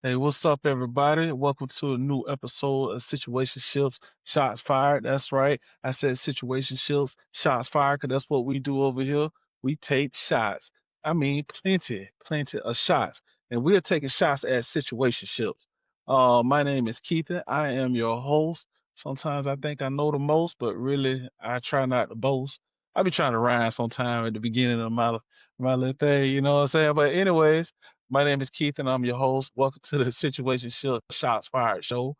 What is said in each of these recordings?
Hey, what's up, everybody? Welcome to a new episode of Situationships, Shots Fired. That's right. I said Situationships, Shots Fired, because that's what we do over here. We take shots. I mean, plenty of shots. And we're taking shots at Situationships. My name is Kethon. I am your host. Sometimes I think I know the most, but really, I try not to boast. I be trying to rhyme sometime at the beginning of my little thing, you know what I'm saying? But anyways, my name is Keith, and I'm your host. Welcome to the Shots Fired show.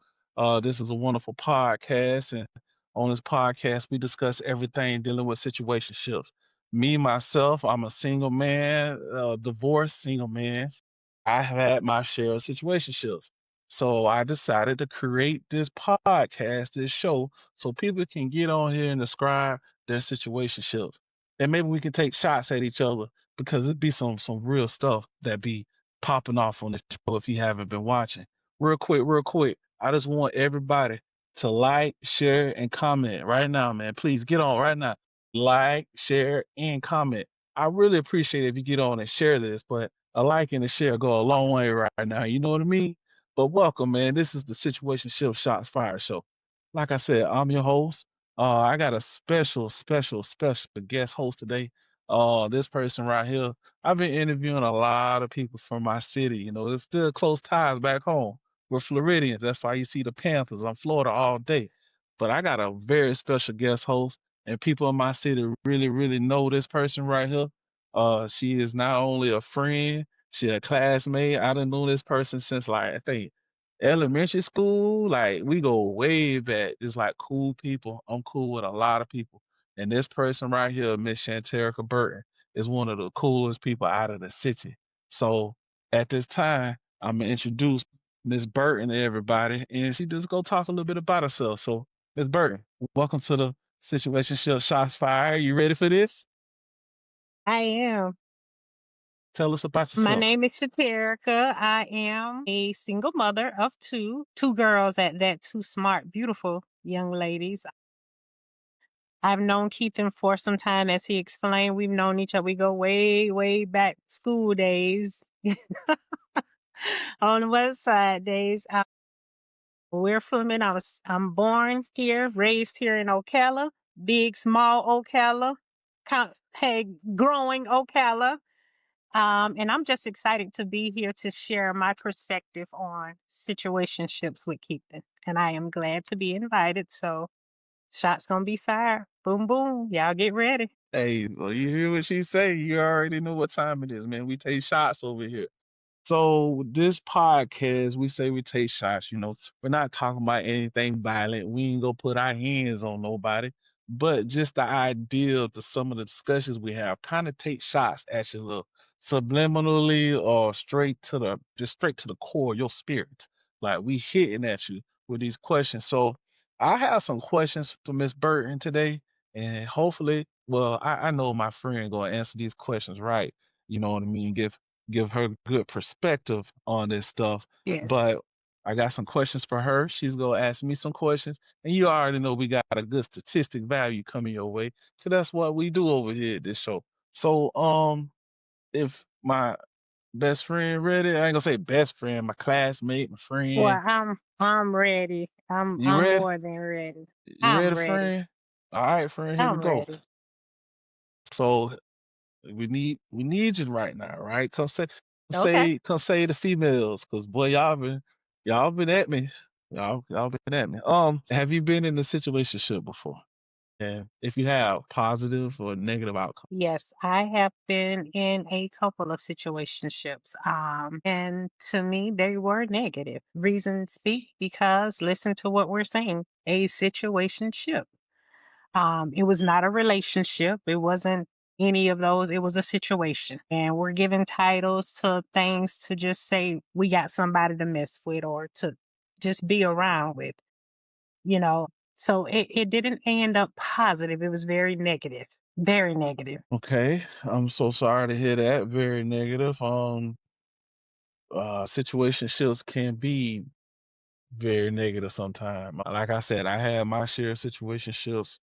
This is a wonderful podcast, and on this podcast, we discuss everything dealing with situationships. Me, myself, I'm a single man, divorced single man. I have had my share of situationships. So I decided to create this podcast, this show, so people can get on here and describe their situationships. And maybe we can take shots at each other because it'd be some real stuff that be popping off on this show if you haven't been watching. Real quick. I just want everybody to like, share, and comment right now, man. Please get on right now. Like, share, and comment. I really appreciate it if you get on and share this, but a like and a share go a long way right now. You know what I mean? But welcome, man. This is the Situation Shift Shots Fire Show. Like I said, I'm your host. I got a special guest host today. This person right here. I've been interviewing a lot of people from my city. You know, there's still close ties back home. We're Floridians. That's why you see the Panthers. I'm Florida all day. But I got a very special guest host, and people in my city really know this person right here. She is not only a friend, she a classmate. I done known this person since like I think elementary school. Like we go way back. Just like cool people. I'm cool with a lot of people. And this person right here, Miss Shaterica Burton, is one of the coolest people out of the city. So at this time, I'm gonna introduce Miss Burton to everybody, and she just go talk a little bit about herself. So Miss Burton, welcome to the Situationship Shots Fire. You ready for this? I am. Tell us about My yourself. name is Shaterica. I am a single mother of two girls at that, two smart, beautiful young ladies. I've known Keithan for some time, as he explained. We've known each other. We go way back school days on the West Side days. We're Fleming. I'm born here, raised here in Ocala, big, small Ocala, hey, growing Ocala. And I'm just excited to be here to share my perspective on situationships with Keaton. And I am glad to be invited. So shots gonna be fired. Boom boom. Y'all get ready. Hey, well, you hear what she say? You already know what time it is, man. We take shots over here. So this podcast, we say we take shots. You know, we're not talking about anything violent. We ain't gonna put our hands on nobody, but just the idea of some of the discussions we have, kind of take shots at you, little subliminally or straight to the core of your spirit. Like we hitting at you with these questions. So I have some questions for Miss Burton today, and hopefully, well, I know my friend gonna answer these questions right. You know what I mean? Give her good perspective on this stuff. Yes. But I got some questions for her. She's gonna ask me some questions, and you already know we got a good statistic value coming your way. So that's what we do over here at this show. So if my best friend ready, I ain't gonna say best friend, my classmate, my Well, friend. I'm ready. I'm You I'm ready? more than ready. You I'm ready, ready. friend? All right, friend. Here we I'm go. ready. So we need you right now, right? Okay. Come say the females, cause boy, y'all been at me. Y'all been at me. Have you been in a situationship before? And if you have, positive or negative outcome? Yes, I have been in a couple of situationships. And to me, they were negative. Reasons be because listen to what we're saying. A situationship. It was not a relationship. It wasn't any of those. It was a situation. And we're given titles to things to just say we got somebody to mess with or to just be around with, you know. So it didn't end up positive. It was very negative. Very negative. Okay, I'm so sorry to hear that. Very negative. Situationships can be very negative sometimes. Like I said, I had my share of situationships.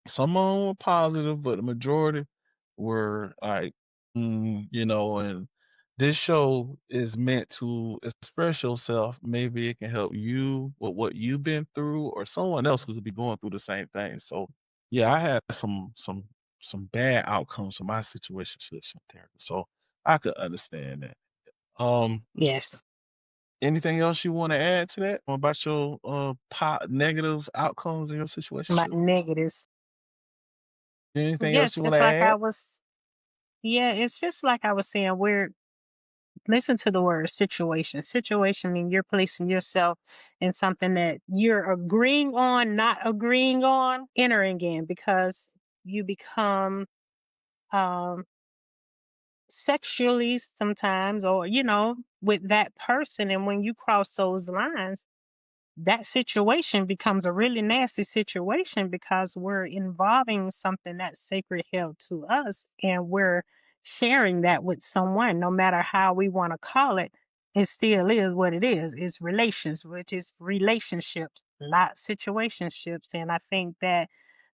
Some of them were positive, but the majority were like, you know, and this show is meant to express yourself. Maybe it can help you with what you've been through, or someone else who could be going through the same thing. So, yeah, I had some bad outcomes from my situation therapy, so I could understand that. Um, Yes, Anything else you want to add to that about your negative outcomes in your my situationship? negatives. Anything else Yes, you want to just like I add? was. Yeah, it's just like I was saying. We're listen to the word situation. Situation mean you're placing yourself in something that you're agreeing on, not agreeing on, entering in because you become um sexually sometimes or with that person, and when you cross those lines, that situation becomes a really nasty situation because we're involving something that's sacred held to us, and we're sharing that with someone. No matter how we want to call it, it still is what it is. It's relations, which is relationships, not situationships. And I think that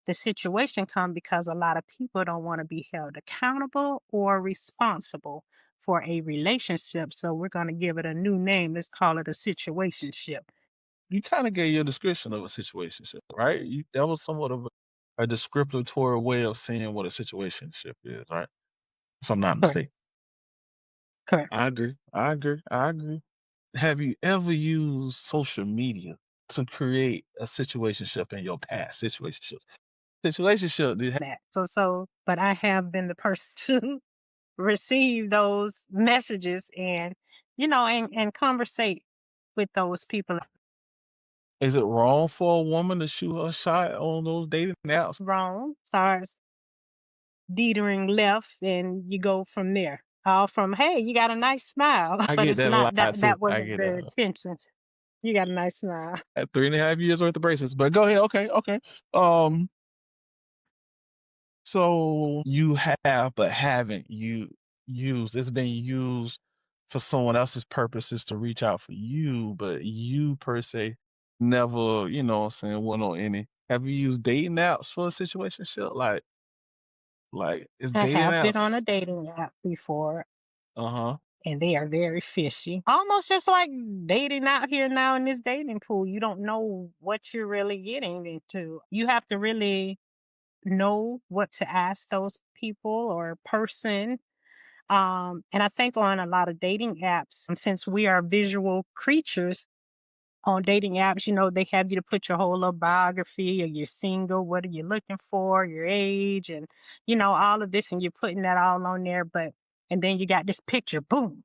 the situation come because a lot of people don't want to be held accountable or responsible for a relationship, so we're going to give it a new name. Let's call it a situationship. You kind of gave your description of a situationship, right? That was somewhat of a descriptory way of saying what a situationship is, right? If I'm not Correct. mistaken. Correct. I agree. I agree. I agree. Have you ever used social media to create a situationship in your past situationships? Situationship, That. But I have been the person to receive those messages and, and conversate with those people. is it wrong for a woman to shoot her shot on those dating apps? Wrong. Starts teetering left and you go from there. All from, hey, you got a nice smile. I But get it's that a not lot too. that I wasn't get the that. intention. You got a nice smile. At 3.5 years worth of braces. But go ahead. Okay. Okay. Um, So you have, but haven't you used, it's been used for someone else's purposes to reach out for you, but you per se never, what I'm saying, went on any. Have you used dating apps for a situationship? Like is I dating have been on a apps? dating app before, Uh-huh. and they are very fishy. Almost just like dating out here now in this dating pool. You don't know what you're really getting into. You have to really know what to ask those people or person. And I think on a lot of dating apps, since we are visual creatures on dating apps, they have you to put your whole little biography, or you're single, what are you looking for, your age, and all of this, and you're putting that all on there. But and then you got this picture, boom,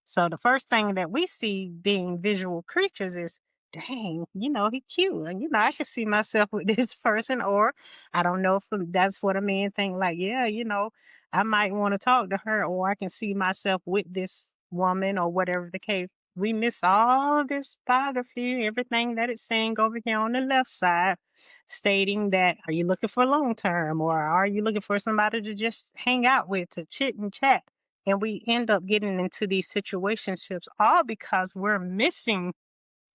so the first thing that we see being visual creatures is, dang, he cute. And I can see myself with this person, or I don't know if that's what a man think like, yeah, I might want to talk to her, or I can see myself with this woman or whatever the case. We miss all this biography, everything that it's saying over here on the left side, stating that, are you looking for long term, or are you looking for somebody to just hang out with, to chit and chat? And we end up getting into these situationships all because we're missing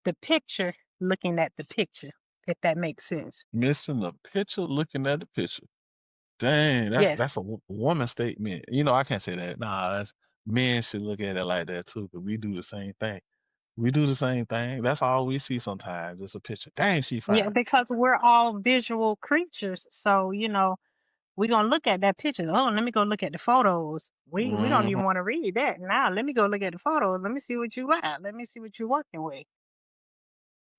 the picture, looking at the picture, if that makes sense. Missing the picture, looking at the picture. Dang, that's Yes. a woman statement. I can't say that. Nah, that's men should look at it like that too, because we do the same thing. We do the same thing. That's all we see sometimes. Just a picture. Dang, she Yeah, fine. because we're all visual creatures. So, we're gonna look at that picture. Oh, let me go look at the photos. We don't Hmm. even want to read that. Now let me go look at the photos. Let me see what you got. Let me see what you're working with.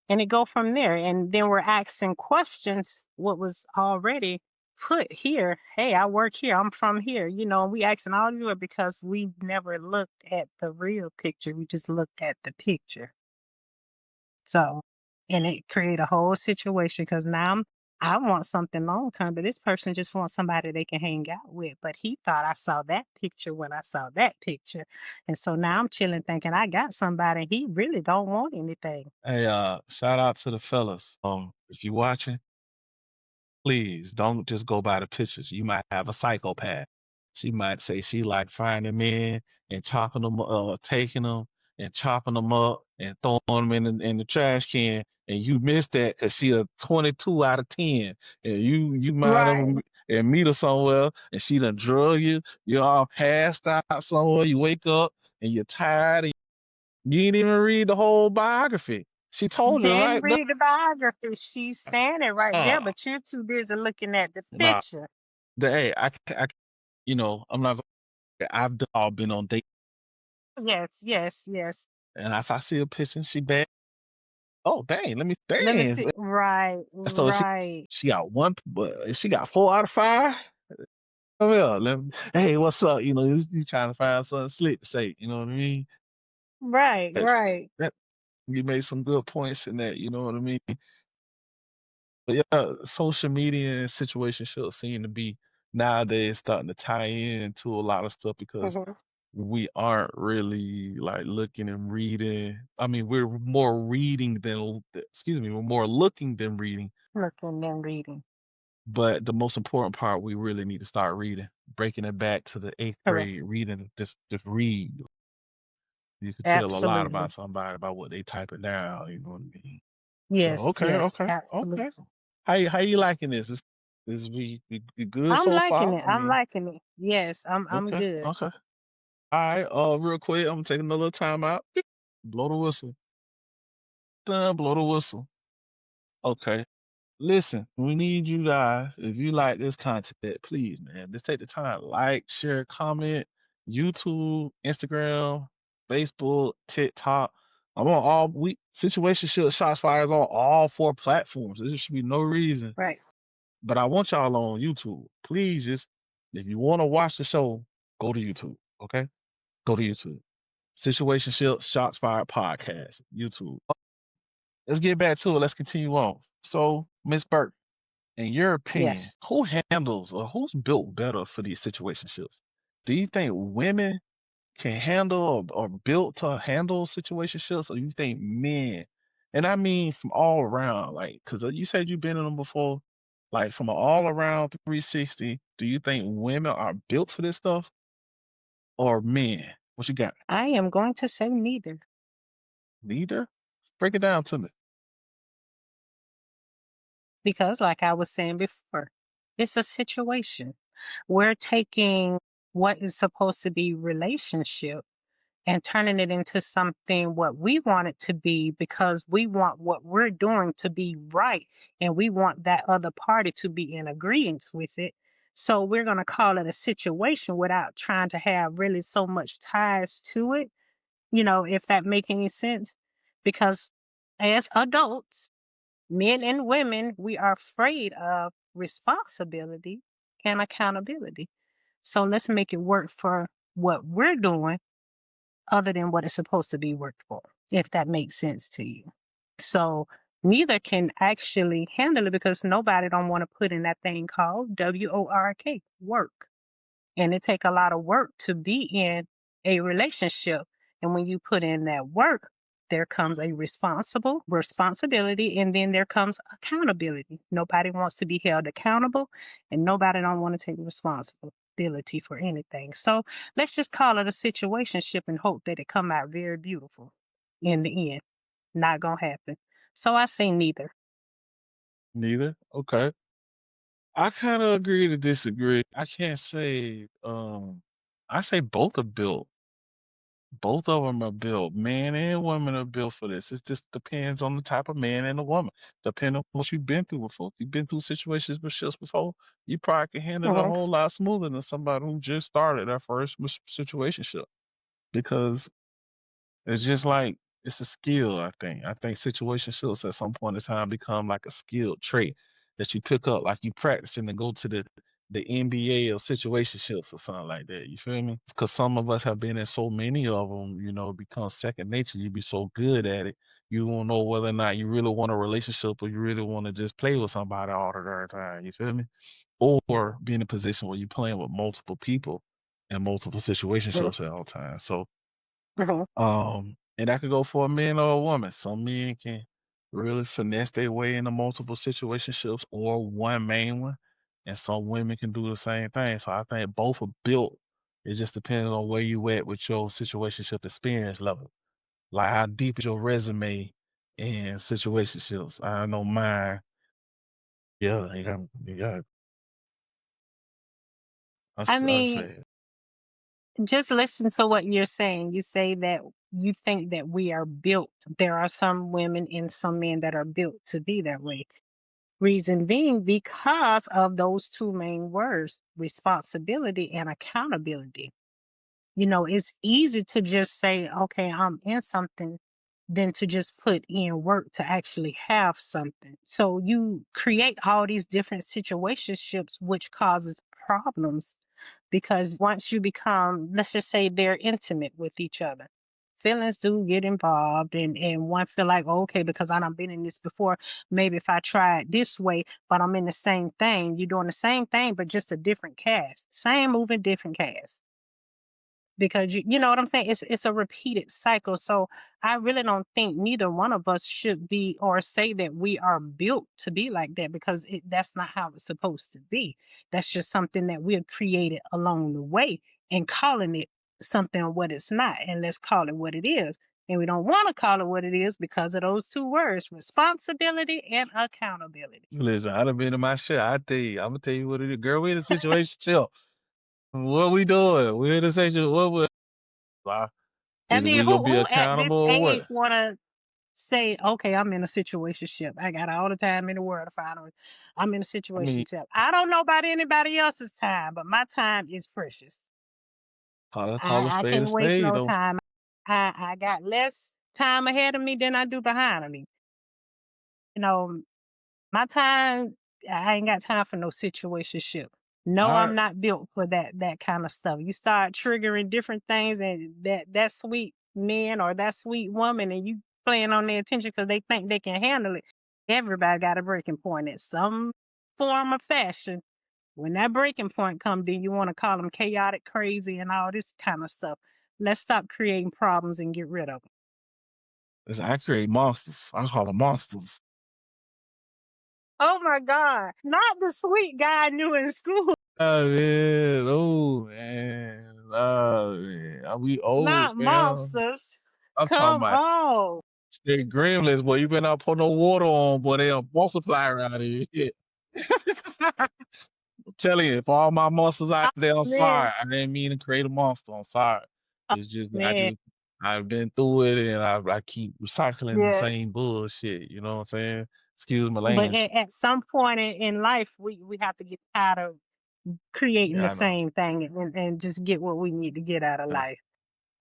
And it go from there. And then we're asking questions what was already put here. Hey, I work here, I'm from here, and we asking all of it because we never looked at the real picture, we just looked at the picture. So, and it create a whole situation because now I want something long term, but this person just wants somebody they can hang out with. But he thought I saw that picture when I saw that picture, and so now I'm chilling thinking I got somebody, and he really don't want anything. Hey, shout out to the fellas. If you watching, please don't just go by the pictures. You might have a psychopath. She might say she like finding men and chopping them, taking them and chopping them up and throwing them in the trash can. And you missed that because she a 22 out of 10. And you might have Right. and meet her somewhere and she done drug you. You're all passed out somewhere. You wake up. and you're tired and you didn't even read the whole biography. She told you, Didn't right? read the biography. She's saying it right there, Uh, but you're too busy looking at the nah, picture. hey, I'm not gonna, all been on dates, Yes, yes, yes. and if I see a picture and she bad, oh, dang, let me, Let me dang. see. Right, So right, she got one, but if she got 4 out of 5, come here. Hey, what's up? You trying to find something slick to say, you know what I mean? right, That, right. that, you made some good points in that, you know what I mean? But yeah, social media and situationships seem to be nowadays starting to tie into a lot of stuff because Mhm. we aren't really like looking and reading. I mean, we're more reading than, excuse me, we're more looking than reading. Looking and reading. But the most important part, we really need to start reading, breaking it back to the eighth Correct. grade reading. Just read. You could tell a lot Absolutely. about somebody about what they typing down. You know what I mean? So Yes, okay, yes, okay, okay. absolutely. How you liking this? Is we good I'm so liking far? it. I I'm mean, liking it. Yes, I'm okay, good. okay. All right. Real quick, I'm taking a little time out. Blow the whistle. Done. Blow the whistle. Okay. Listen, we need you guys. If you like this content, please, man, just take the time, like, share, comment, YouTube, Instagram, Facebook, TikTok. I'm on all we situationship shots fires on all 4 platforms. There should be no reason. Right. But I want y'all on YouTube. Please just if you want to watch the show, go to YouTube. Okay? Go to YouTube. Situationship Shots Fired Podcast. YouTube. Let's get back to it. Let's continue on. So, Miss Burke, in your opinion, Yes. who handles or who's built better for these situationships? Do you think women can handle or built to handle situationships, or you think men? And I mean from all around, like, because you said you've been in them before, like from an all around 360. Do you think women are built for this stuff or men? What you got? I am going to say neither. Neither? Break it down to me. Because, like I was saying before, it's a situation. We're taking what is supposed to be relationship and turning it into something what we want it to be because we want what we're doing to be right and we want that other party to be in agreement with it. So we're going to call it a situation without trying to have really so much ties to it, if that make any sense. Because as adults, men and women, we are afraid of responsibility and accountability. So let's make it work for what we're doing other than what it's supposed to be worked for, if that makes sense to you. So neither can actually handle it because nobody don't want to put in that thing called WORK, work. And it take a lot of work to be in a relationship. And when you put in that work, there comes a responsibility, and then there comes accountability. Nobody wants to be held accountable, and nobody don't want to take responsibility for anything. So let's just call it a situationship and hope that it come out very beautiful in the end. Not gonna happen. So I say neither. Neither? Okay. I kind of agree to disagree. I can't say, I say both are built. Both of them are built. Man and woman are built for this. It just depends on the type of man and the woman. Depending on what you've been through before. If you've been through situations with shits before, you probably can handle it a Mhm. whole lot smoother than somebody who just started their first situationship. Because it's just like it's a skill, I think. I think situationships at some point in time become like a skilled trait that you pick up, like you practicing to go to the NBA or situationships or something like that. You feel me? Because some of us have been in so many of them, it becomes second nature. You be so good at it, you won't know whether or not you really want a relationship or you really want to just play with somebody all the darn time. You feel me? Or be in a position where you're playing with multiple people and multiple situationships at all times. So Mhm. and that could go for a man or a woman. Some men can really finesse their way into multiple situationships or one main one, and some women can do the same thing. So I think both are built. It just depends on where you at with your situationship experience level. Like how deep is your resume in situationships? I know mine. Yeah, yeah. I I mean, say it. Just listen to what you're saying. You say that you think that we are built. There are some women and some men that are built to be that way. Reason being because of those two main words, responsibility and accountability. It's easy to just say, okay, I'm in something, than to just put in work to actually have something. So you create all these different situationships, which causes problems because once you become, let's just say they're intimate with each other. Feelings do get involved, and one feel like, "Oh, okay, because I done been in this before. Maybe if I try it this way, but I'm in the same thing, you're doing the same thing, but just a different cast. Same moving, different cast. Because you know what I'm saying? It's a repeated cycle. So I really don't think neither one of us should be or say that we are built to be like that because that's not how it's supposed to be. That's just something that we've created along the way and calling it something what it's not. And let's call it what it is. And we don't want to call it what it is because of those two words, responsibility and accountability. Listen, I done been in my shit. I'm gonna tell you what it is. Girl, we in a situation. Chill. What we doing? We in a situation. What we? I Either mean, we gonna be who at this accountable or age what? wanna say, okay, I'm in a situationship. I got all the time in the world to find out I'm in a I mean, situationship. I don't know about anybody else's time, but my time is precious. call I a can't waste spade no though. time. I got less time ahead of me than I do behind of me. You know, my time, I ain't got time for no situationship. All No, I'm right. not built for that kind of stuff. You start triggering different things, and that sweet man or that sweet woman, and you playing on their attention because they think they can handle it. Everybody got a breaking point at some form of fashion. When that breaking point comes, then you want to call them chaotic, crazy, and all this kind of stuff. Let's stop creating problems and get rid of them. Listen, I create monsters. I call them monsters. Oh my God! Not the sweet guy I knew in school. Oh man, oh man, oh man. We old, Not fam. monsters. I'm talking Come about on. straight gremlins, boy. You better not put no water on, boy. They'll multiply around here. I'm telling you, if all my monsters out Oh, there, I'm man. sorry. I didn't mean to create a monster. I'm sorry. Oh, It's just man. I've been through it and I keep recycling the Yeah. same bullshit. You know what I'm saying? Excuse my But language. at some point in life, we have to get tired of creating the Yeah, I know. same thing and just get what we need to get out of Yeah. life.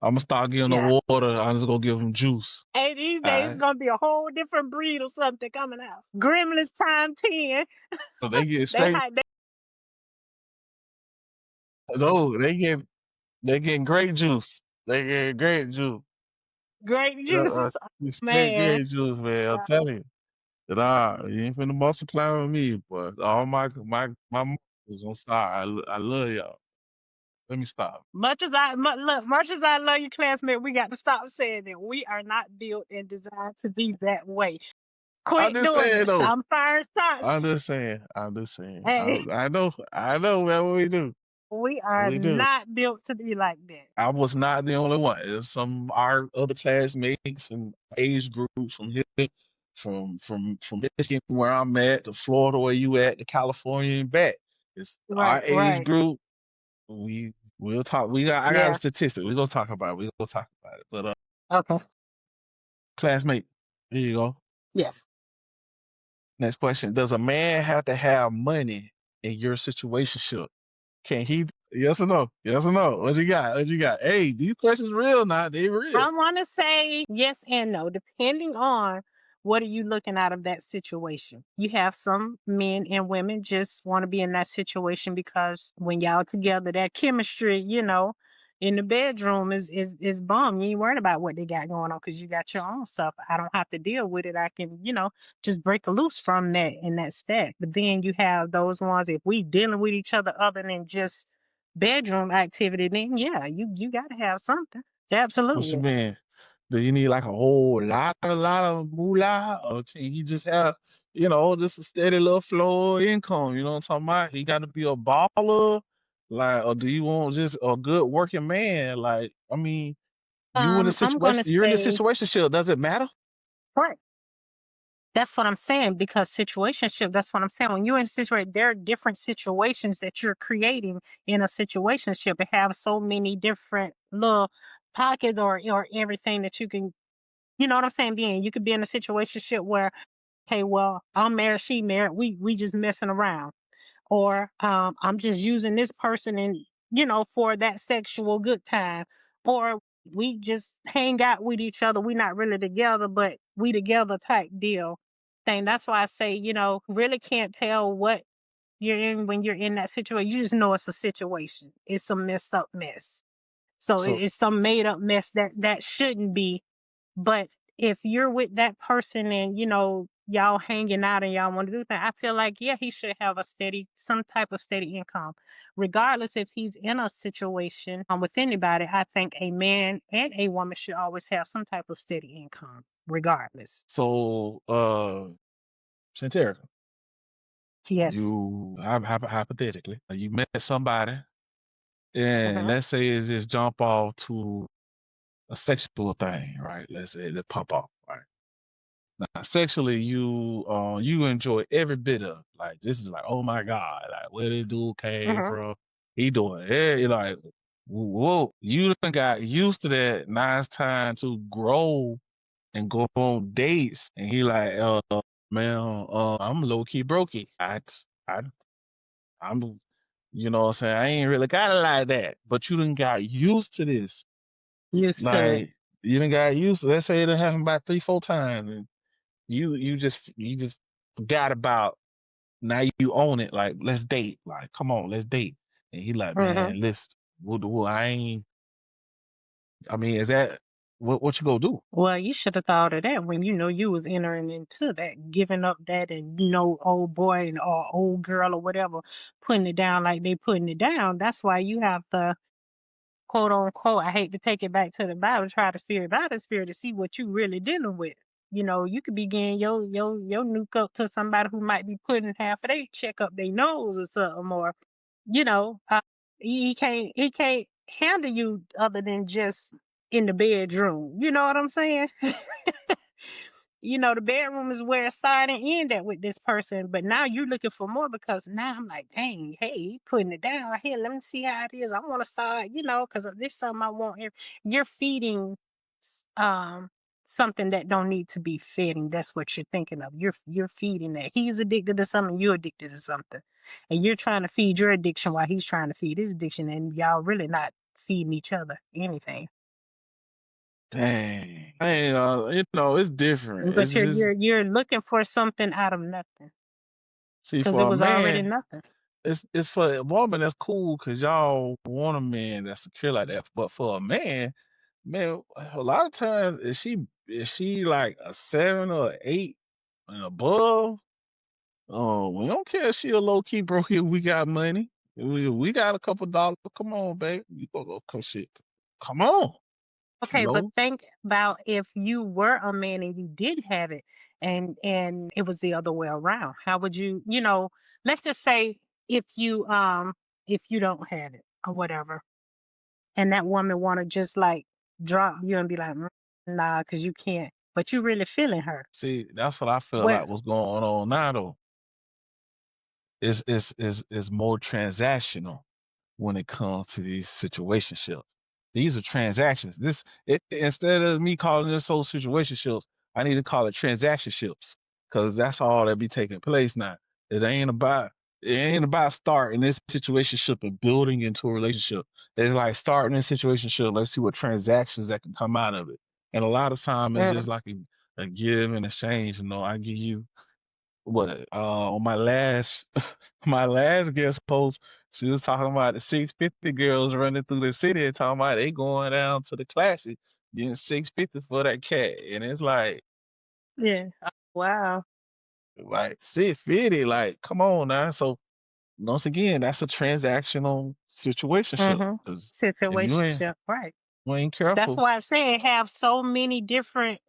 I'm gonna start giving Yeah. them water. I'm just gonna give them juice. Hey, these All days it's right. gonna be a whole different breed or something coming out. Gremlins time 10. So they get They straight. hide they No, they getting grape juice. They get grape juice. grape Uh, juice. uh, straight Man. grape juice, man. I'm Uh, telling you. Nah, you ain't finna multiply with me, but all my is on side. I love y'all. Let me stop. much as I love you, classmate, we got to stop saying that we are not built and designed to be that way. I'm Quit just doing saying this. though. I'm firing shots. I'm just saying. I'm just saying. Hey, I know, man. What we do? we What are we do? not built to be like that. I was not the only one. There's some our other classmates and age groups from here, from Michigan, where I'm at, to Florida, where you at, to California and back. It's our Right, age right. group. We'll talk. I got a Yeah. statistic. We're gonna talk about it. We're gonna talk about it. But Okay. classmate, here you go. Yes. Next question. Does a man have to have money in your situationship? Can he? Yes or no? Yes or no? What you got? What you got? Hey, these questions real now. They real. I want to say yes and no, depending on what are you looking out of that situation. You have some men and women just want to be in that situation because when y'all together, that chemistry, in the bedroom is bomb. You ain't worried about what they got going on because you got your own stuff. I don't have to deal with it. I can, just break a loose from that in that stack. But then you have those ones, if we dealing with each other other than just bedroom activity, then yeah, you gotta have something. What you Absolutely. mean? Do you need like a lot of moolah, or can he just have, just a steady little flow of income? You know what I'm talking about? He got to be a baller, like, or do you want just a good working man? Like, I mean, I'm gonna you're in a say situation. Does it matter? right. That's what I'm saying, because situationship, that's what I'm saying. When you're in a situation, there are different situations that you're creating in a situationship. It have so many different little pockets or everything that you can, you know what I'm saying? Being you could be in a situationship where, okay, well, I'm married, she married, we just messing around. Or I'm just using this person and for that sexual good time, or we just hang out with each other. We're not really together, but we together type deal thing. That's why I say really can't tell what you're in when you're in that situation. You just know it's a situation. It's a messed up mess. So So it's some made up mess that shouldn't be. But if you're with that person and y'all hanging out and y'all want to do that, I feel like yeah, he should have some type of steady income, regardless if he's in a situation with anybody. I think a man and a woman should always have some type of steady income, regardless. so Shaterica, Yes. you hypothetically you met somebody, and Hmm. let's say it's just jump off to a sexual thing, right? Let's say it pop off, right? Now, sexually, you enjoy every bit of it. Like this is like, oh my god, like where this dude came Hmm. from, he doing it. You're like, whoa, you done got used to that. Now it's time to grow and go on dates. And he like, man, I'm low key brokey. I, I'm, you know what I'm saying? I ain't really got it like that. But you done got used to this. Used to it. Like you done got used to. Let's say it done happened about 3, 4 times, and you just forgot about. Now you own it. Like let's date. Like come on, let's date. And he like, Hmm. man, listen, I ain't. I mean, is that what you gonna do? Well, you should have thought of that when you was entering into that, giving up that, and old boy or old girl or whatever, putting it down like they putting it down. That's why you have to, quote unquote, I hate to take it back to the Bible, try the spirit by the spirit to see what you really dealing with. You could be getting your nuke up to somebody who might be putting half of their check up their nose or something, or you know, uh, he can't handle you other than just in the bedroom. You know what I'm saying? The bedroom is where it started and ended with this person, but now you're looking for more because now I'm like, dang, hey, he putting it down right here. Let me see how it is. I want to start, because this is something I want. You're feeding um something that don't need to be feeding. That's what you're thinking of. You're feeding that. He's addicted to something. You're addicted to something, and you're trying to feed your addiction while he's trying to feed his addiction, and y'all really not feeding each other anything. Dang, I ain't, it's different. But It's you're just you're looking for something out of nothing see because for it a was already man, nothing. it's for a woman that's cool because y'all want a man that's secure like that. But for a man, man, a lot of times is she like a 7 or 8 and above? We don't care if she a low key broke if we got money. We got a couple dollars. Come on, babe. You go come shit. Come on, you Okay, but know. think about if you were a man and you did have it, and it was the other way around. How would let's just say if you don't have it or whatever, and that woman want to just like drop you and be like, nah, because you can't, but you really feeling her. See, that's what I feel Where like what's going on now though. Is more transactional when it comes to these situationships. These are transactions. Instead of me calling this so situationships, I need to call it transactionships because that's all that be taking place now. It ain't about it ain't about starting this situationship and building into a relationship. It's like starting a situationship. Let's see what transactions that can come out of it. And a lot of time it's Mhm. just like a give and exchange. I give you what on my last my last guest post, she was talking about the 650 girls running through the city and talking about they going down to the classic getting 650 for that cat. And it's Yeah. Oh, wow. like 650, like come on now. So once again, that's a transactional situationship. Mm-hmm. Because if Situationship, right? you ain't That's careful, why I say it have so many different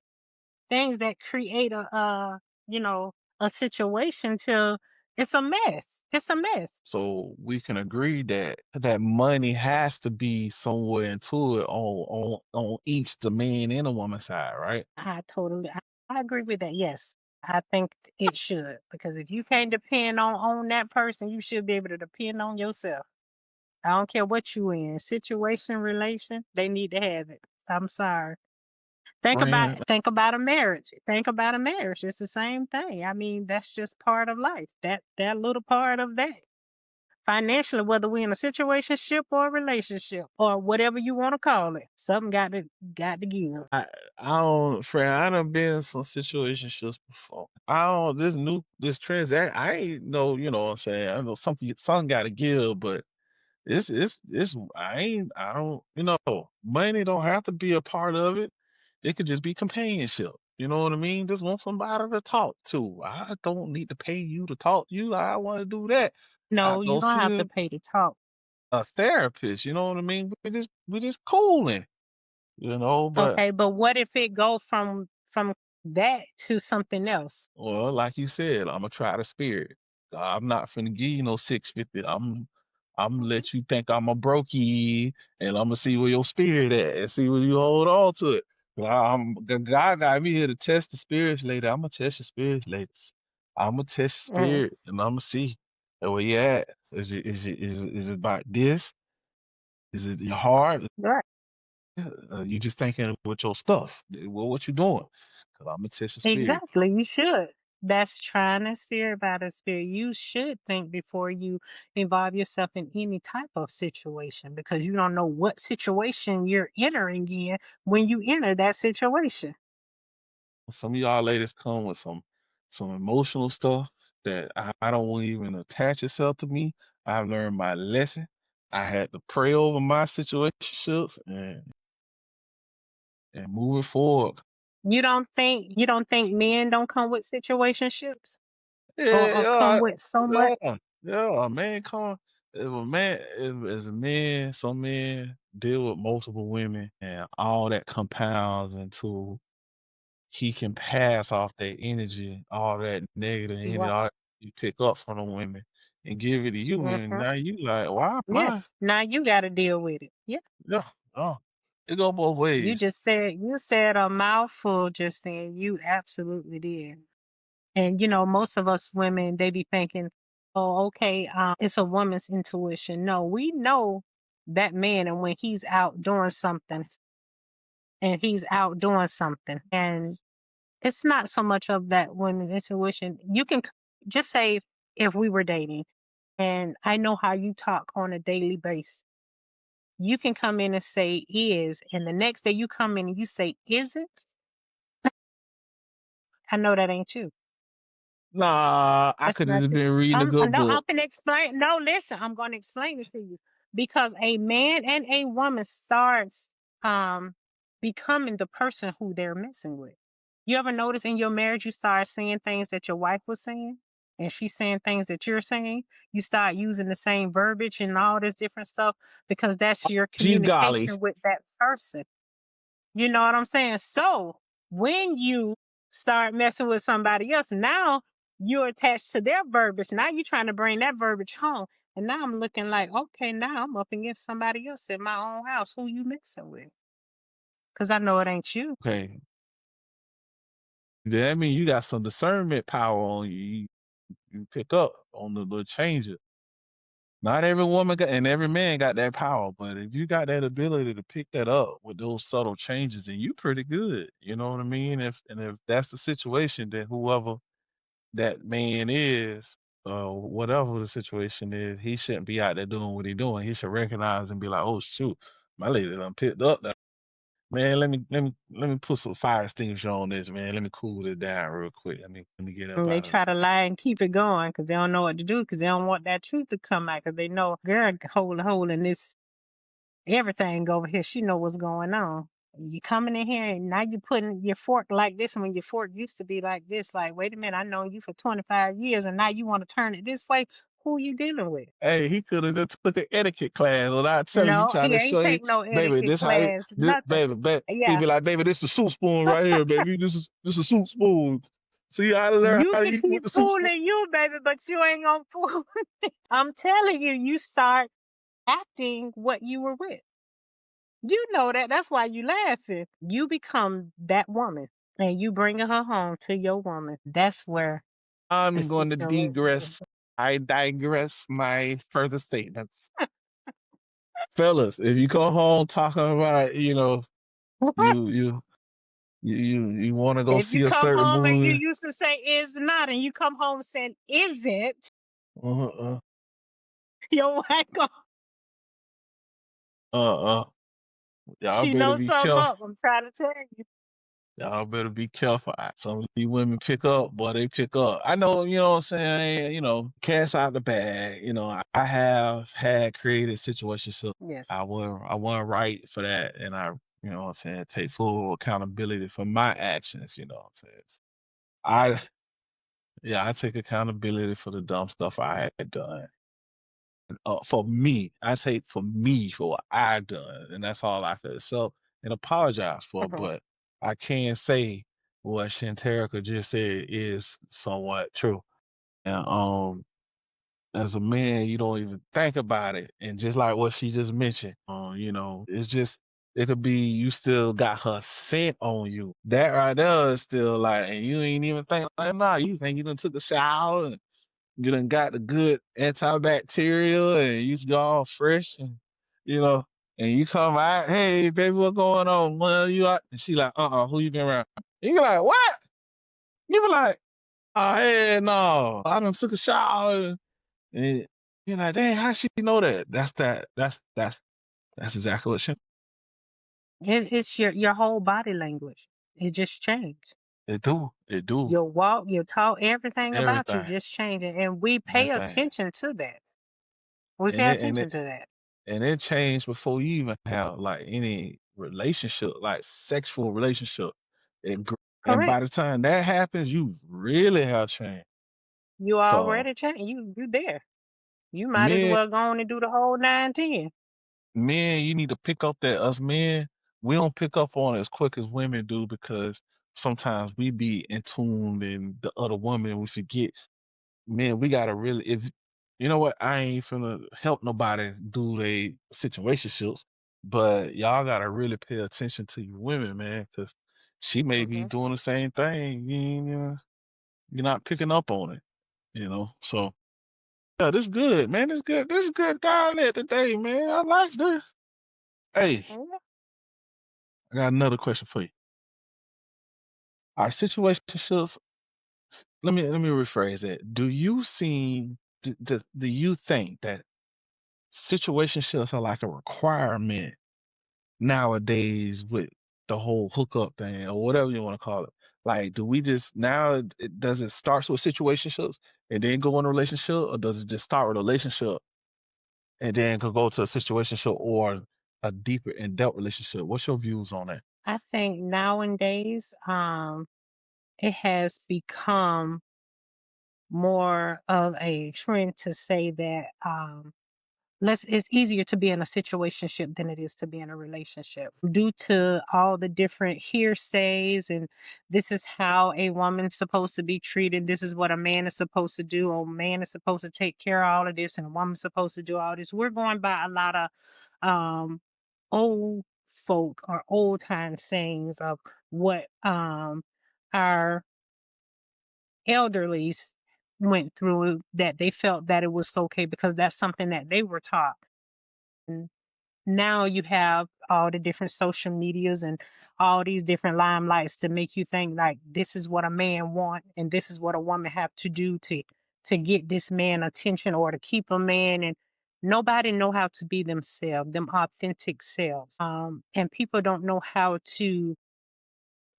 things that create you know, a situation till it's a mess. It's a mess. so we can agree that that money has to be somewhere into it on each the man and the woman side, right? I totally, I agree with that. Yes, I think it should, because if you can't depend on that person, you should be able to depend on yourself. I don't care what you in, situation, relation, they need to have it. I'm sorry. Friend, Think about a marriage. Think about a marriage. It's the same thing. I mean, that's just part of life. That little part of that. Financially, whether we're in a situationship or a relationship or whatever you want to call it, something got to give. I I don't, friend. I done been in some situationships before. I don't this transact. I ain't know, you know what I'm saying. I know something got to give, but it's I don't, money don't have to be a part of it. It could just be companionship. You know what I mean? Just want somebody to talk to. I don't need to pay you to talk to you. I want to do that. I No, you go don't have see to pay to talk. a therapist. You know what I mean? We just cooling. But Okay, but what if it go from that to something else? well, like you said, I'm gonna try the spirit. I'm not finna give you no 650. I'm gonna let you think I'm a brokey, and I'm gonna see where your spirit at, and see where you hold on to it. The God got me here to test the spirits later. I'm gonna test your spirits later. I'm gonna test your Mm, spirit, and I'm gonna see where you at. Is it about this? Is it your heart? right. You just thinking with your stuff. Well, what you doing? Cause I'm gonna test your spirit. Exactly. You should. That's trying a spirit by the spirit. You should think before you involve yourself in any type of situation, because you don't know what situation you're entering in when you enter that situation. Some of y'all ladies come with some emotional stuff that I don't want even attach itself to me. I've learned my lesson. I had to pray over my situationships and moving forward. You don't think men don't come with situationships, or come Yeah, with so much? yeah, yeah. A man come if as a man, some men deal with multiple women, and all that compounds into he can pass off that energy, all that negative energy, Right. all that you pick up from the women and give it to you. And Hmm. now you like, why am I? Yes. Now you got to deal with it. Yeah. Yeah, oh, it go both You ways. just said a mouthful just then. You absolutely did. And most of us women, they be thinking, "Oh, okay, it's a woman's intuition." No, we know that man, and when he's out doing something, and it's not so much of that woman's intuition. You can just say, if we were dating, and I know how you talk on a daily basis. You can come in and say is, and the next day you come in and you say isn't. I know that ain't you. Nah, I That's could have not just you. been reading a good No, I'm book. gonna explain. No, listen, I'm gonna explain it to you. Because a man and a woman starts um becoming the person who they're messing with. You ever notice in your marriage you start saying things that your wife was saying, and she's saying things that you're saying? You start using the same verbiage and all this different stuff, because that's your Gee golly. communication with that person. You know what I'm saying? So when you start messing with somebody else, now you're attached to their verbiage. Now you're trying to bring that verbiage home. And now I'm looking like, okay, now I'm up against somebody else in my own house. Who you messing with? Because I know it ain't you. Okay. That mean you got some discernment power on you. You pick up on the little changes. Not every woman got and every man got that power, but if you got that ability to pick that up with those subtle changes, then you pretty good. You know what I mean? If that's the situation, then whoever that man is, whatever the situation is, he shouldn't be out there doing what he doing. He should recognize and be like, "Oh shoot, my lady done picked up that man. Let me put some fire extinguisher on this, man. Let me cool this down real quick. Let me get up And they out of it." try to lie and keep it going because they don't know what to do, because they don't want that truth to come out, because they know girl hold a hole in this everything over here. She know what's going on. You coming in here and now you putting your fork like this when your fork used to be like this. Like, wait a minute, I know you for 25 years and now you want to turn it this way. Who you dealing with? Hey, he could have just took an etiquette class without telling you, No, trying he to ain't show you, take no baby, etiquette this how you, class, this, nothing. baby. He'd Yeah. be like, baby, this the soup spoon right here, baby. This a soup spoon. See how to learn You how to can eat with keep the soup spoon. fooling you, baby, but you ain't gonna fool. I'm telling you, you start acting what you were with. You know that. That's why you laughing. You become that woman. and you bringing her home to your woman, that's where the I'm going to situation. digress. I digress my further statements. Fellas, if you come home talking about, you want to go If you see a come certain home and you movie, used to say is not, and you come home saying is it, uh, your wife go, uh, y'all she better knows be something careful. up. I'm trying to tell you. Y'all better be careful. Some of these women pick up, boy, they pick up. I know, you know what I'm saying, cats out the bag. I have had created situations, so Yes. I wasn't right for that. And what I'm saying, take full accountability for my actions, you know what I'm saying. I, yeah, I take accountability for the dumb stuff I had done. For me, I take for me for what I done, and that's all I could. So and apologize for, Mhm. but I can say what Shanterica just said is somewhat true. And as a man, you don't even think about it, and just like what she just mentioned, it's just it could be you still got her scent on you. That right there is still like, and you ain't even think like, nah, you think you done took a shower, you done got the good antibacterial and you go all fresh and you know, and you come out, hey baby, what going on? Well, you out and she like, who you been around? You be like, what? You be like, oh hey no, I done took a shower and you're like, dang, how she know that? That's exactly what she It's your whole body language. It just changed. it do. It do. Your walk, your talk, everything about you Everything. just changing, and we pay Everything. attention to that. We And pay it and it attention to that. and it changed before you even have like any relationship, like sexual relationship. It, gr- and by Correct. the time that happens, you really have changed. You So already changed. You there. You might as men, well go on and do the whole 9-10. men, you need to pick up that us men, we don't pick up on it as quick as women do because sometimes we be in tune and the other woman we forget. Man, we gotta really if you know what, I ain't finna help nobody do they situationships, but y'all gotta really pay attention to your women, man, because she may be Mhm. doing the same thing. You're not picking up on it, you know. So yeah, this good, man. This good. This is good dialect today, man. I like this. Hey, Yeah. I got another question for you. Our situationships. Let me rephrase that. Do you think that situationships are like a requirement nowadays with the whole hookup thing or whatever you want to call it? Like, do we just now does it start with situationships and then go in a relationship, or does it just start with a relationship and then could go to a situationship or a deeper in-depth relationship? What's your views on that? I think nowadays, it has become more of a trend to say that less it's easier to be in a situationship than it is to be in a relationship due to all the different hearsays and this is how a woman's supposed to be treated, this is what a man is supposed to do, a man is supposed to take care of all of this and a woman's supposed to do all this. We're going by a lot of um old folk or old time sayings of what our elderlies went through, that they felt that it was okay because that's something that they were taught. And now you have all the different social medias and all these different limelights to make you think like this is what a man want and this is what a woman have to do to get this man attention or to keep a man, and nobody know how to be themselves, them authentic selves. And people don't know how to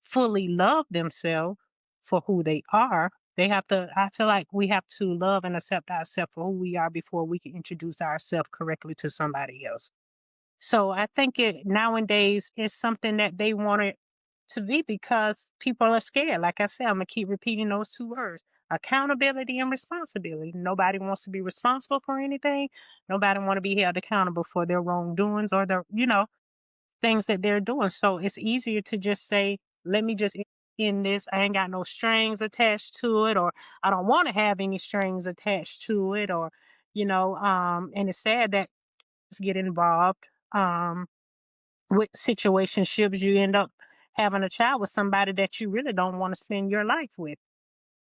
fully love themselves for who they are. They have to, I feel like we have to love and accept ourselves for who we are before we can introduce ourselves correctly to somebody else. So I think it nowadays is something that they want it to be because people are scared. Like I said, I'm gonna keep repeating those two words: accountability and responsibility. Nobody wants to be responsible for anything. Nobody want to be held accountable for their wrongdoings or their, things that they're doing. So it's easier to just say, let me just end this. I ain't got no strings attached to it, or I don't want to have any strings attached to it, or, and it's sad that get involved with situationships. You end up having a child with somebody that you really don't want to spend your life with.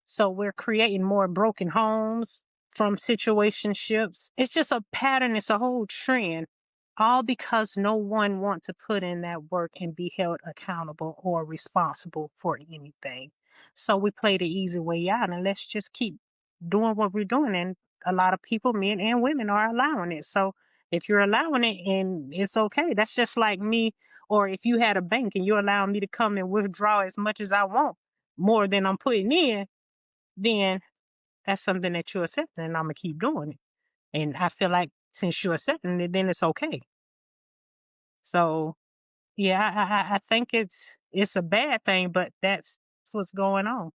So we're creating more broken homes from situationships. It's just a pattern, it's a whole trend, all because no one wants to put in that work and be held accountable or responsible for anything. So we play the easy way out and let's just keep doing what we're doing. And a lot of people, men and women, are allowing it. So if you're allowing it and it's okay, that's just like me. Or if you had a bank and you're allowing me to come and withdraw as much as I want, more than I'm putting in, then that's something that you accept, and Imma keep doing it. And I feel like since you're accepting it, then it's okay. So, yeah, I think it's a bad thing, but that's what's going on.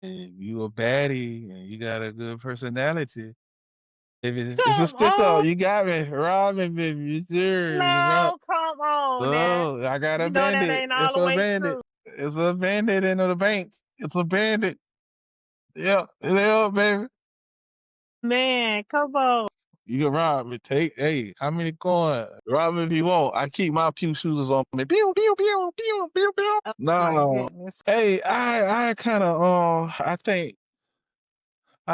And you a baddie and you got a good personality. If it's a Come stick up, on. you got me. Robin, baby, you sure? You know. No, come on now. Oh, I got a You know that bandit. ain't all It's the a way bandit. true. It's a bandit in the bank. It's a bandit. Yeah, yeah, baby. Man, come on. You can rob me. Take, hey, how many coins? Rob me if you want. I keep my pew shooters on me. Pew, pew, pew, pew, pew, pew. Oh my No. goodness. Hey, I kind of, I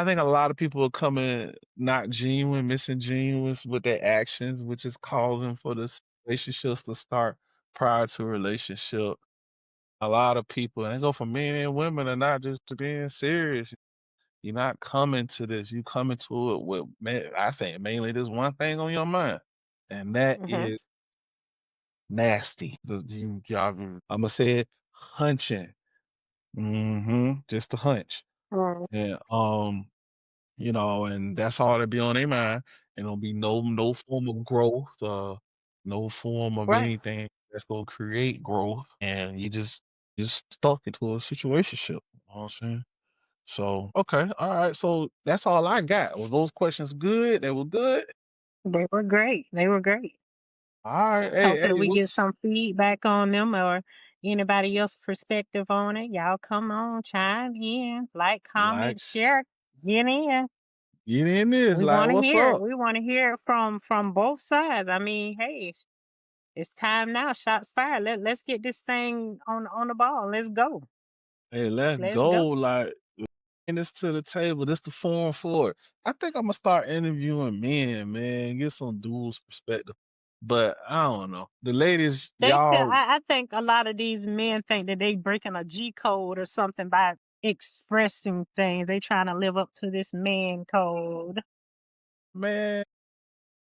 think a lot of people are coming not genuine, missing genuine with their actions, which is causing for this relationships to start prior to a relationship. A lot of people, and it go for men and women, are not just being serious. You're not coming to this. You coming to it with, I think, mainly this one thing on your mind, and that Mhm. is nasty. I'm gonna say it, hunching. Just a hunch. Mm. And and that's all that be on their mind. And there'll be no form of growth, no form of Right. anything that's gonna create growth, and you just stuck into a situationship. You know what I'm saying? So okay, all right. So that's all I got. Was those questions good? They were good. They were great. They were great. All right. Hey, Hopefully hey, we get some feedback on them or anybody else's perspective on it. Y'all come on, chime in, like, like, comment, share, get in. get in this. We Like, want to what's hear it. up? We want to hear it from both sides. I mean, hey, it's time now. Shots fired. Let's get this thing on the ball. Let's go. Hey, let's Let's go. go. Like, bring this to the table. This the forum for it. I think I'm gonna start interviewing men, man. Get some dudes perspective. But I don't know. The ladies, They feel. y'all, I think a lot of these men think that they breaking a G code or something by expressing things. They trying to live up to this man code. man.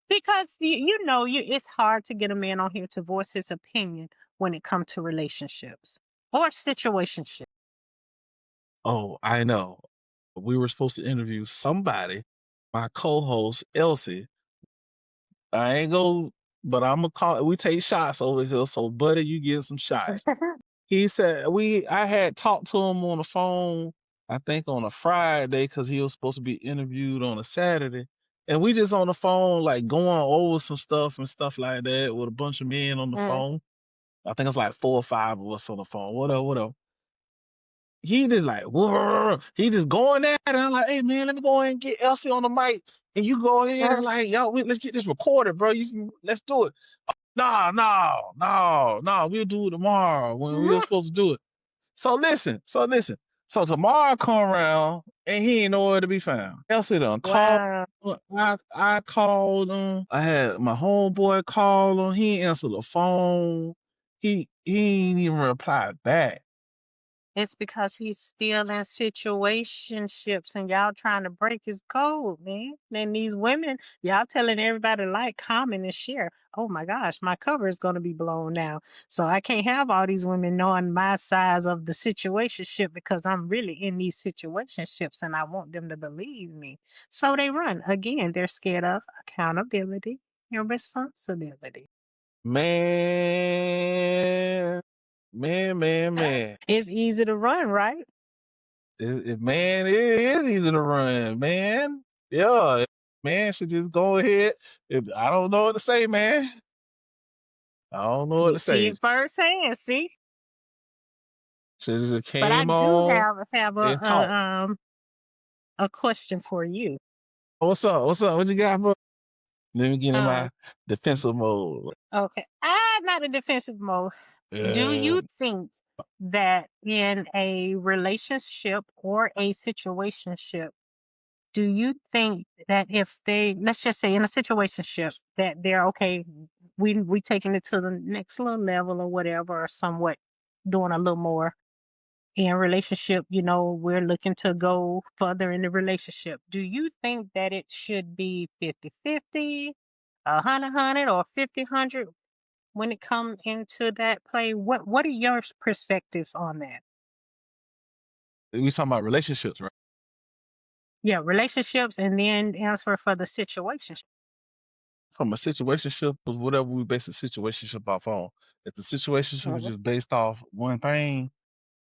Because it's hard to get a man on here to voice his opinion when it comes to relationships or situationships. Oh, I know. We were supposed to interview somebody. My co-host Elsie. I ain't go, but I'm gonna call. We take shots over here, so buddy, you get some shots. He said I had talked to him on the phone, I think on a Friday, because he was supposed to be interviewed on a Saturday. And we just on the phone, like going over some stuff and stuff like that with a bunch of men on the Mm, phone. I think it's like 4 or 5 of us on the phone, whatever, whatever. He just like, "Whoa," he just going at it. I'm like, hey man, let me go ahead and get Elsie on the mic. And you go ahead and mm, like, yo, let's get this recorded, bro. Let's do it. Nah, no, no, no, we'll do it tomorrow when we were mm. supposed to do it. So listen. So tomorrow come around and he ain't nowhere to be found. Elsie done called. Wow. I called him. I had my homeboy call him. He ain't answer the phone. He ain't even reply back. It's because he's still in situationships and y'all trying to break his code, man. And these women, y'all telling everybody to like, comment, and share. Oh my gosh, my cover is going to be blown now. So I can't have all these women knowing my size of the situationship because I'm really in these situationships and I want them to believe me. So they run. Again, they're scared of accountability and responsibility. Man, man. It's easy to run, right? Man, it is easy to run, man. Yeah, man should just go ahead. I don't know what to say, man. I don't know what You to see say. it firsthand, see? Should have just But I came do on have and talk. a question for you. What's up? What you got for? Let me get in Um, my defensive mode. okay. not a defensive mode. Do Uh, you think that in a relationship or a situationship, do you think that if they, let's just say in a situationship, that they're okay, we taking it to the next little level or whatever, or somewhat doing a little more in relationship, we're looking to go further in the relationship. Do you think that it should be 50-50, 100-100, or 50-100 when it come into that play? What are your perspectives on that? we talking about relationships, right? Yeah, relationships, and then answer for the situation. From a situationship was whatever we base a situationship off on. If the situationship is Mhm, just based off one thing,